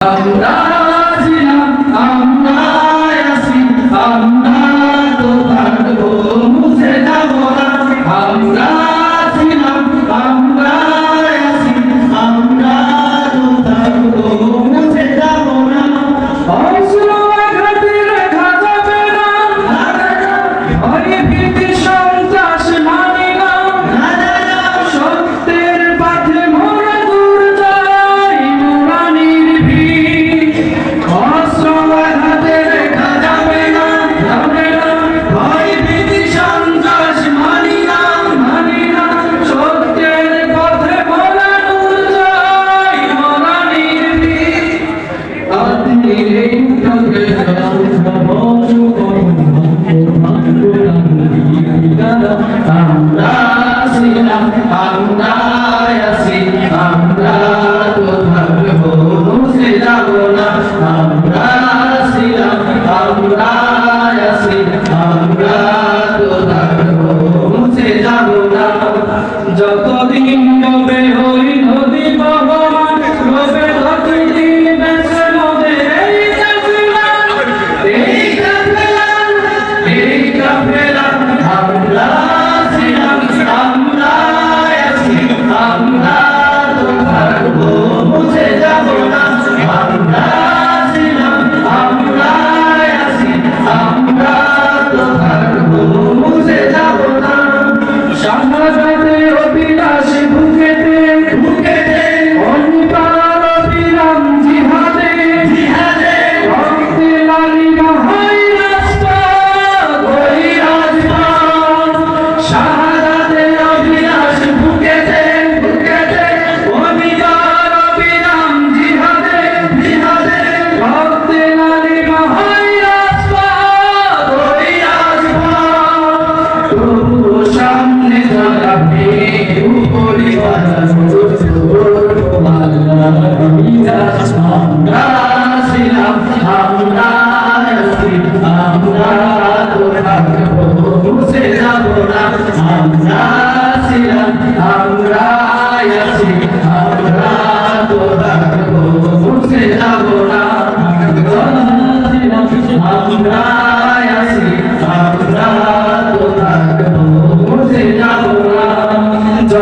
আমরা ছিলাম, আমরা আছি, আমরা তো থাকবো, মুছে যাবো না। আমরা ছিলাম, আমরা আছি, আমরা তো থাকবো, মুছে যাবো না। অশ্রু আঘাতে রেখা যাবে না, ভয়ে ভীতি সন্ত্রাস মানি না। সত্যের পথে মোরা দূর যাই, মোরা নির্ভীক। অশ্রু আঘাতে রেখা যাবে না, ভয়ে ভীতি সন্ত্রাস মানি না। সত্যের পথে মোরা দূর যাই, মোরা নির্ভীক। আপনি এই পথে আমরা ছিলাম, আমরা আছি, আমরা তো থাকবো, মুছে যাবো না। আমরা ছিলাম, আমরা আছি, আমরা তো থাকবো, মুছে যাবো না। যতদিন ডোবে ওই নদী বহমান, ডোবে ততদিন বেঁচে মোদের এই কাফেলা, এই কাফেলা, এই কাফেলা। আমরা ছিলাম, আমরা আছি, আমরা তো থাকবো, মুছে যাবো না। আমরা ছিলাম, আমরা আছি, আমরা তো থাকবো, মুছে যাবো না। শাহাদাতে অভিলাষ বুকেতে, অনিবার অবিরাম জিহাদে, রক্তে লালিমা হয় রাস্তা, ওই রাজপথ। শাহাদাতে অভিলাষ বুকেতে, অনিবার অবিরাম জিহাদে, রক্তে লালিমা হয় রাস্তা, ওই রাজপথ। তবুও সামনে দাঁড়াবে উপরে বাজানো, আল্লাহ আমরা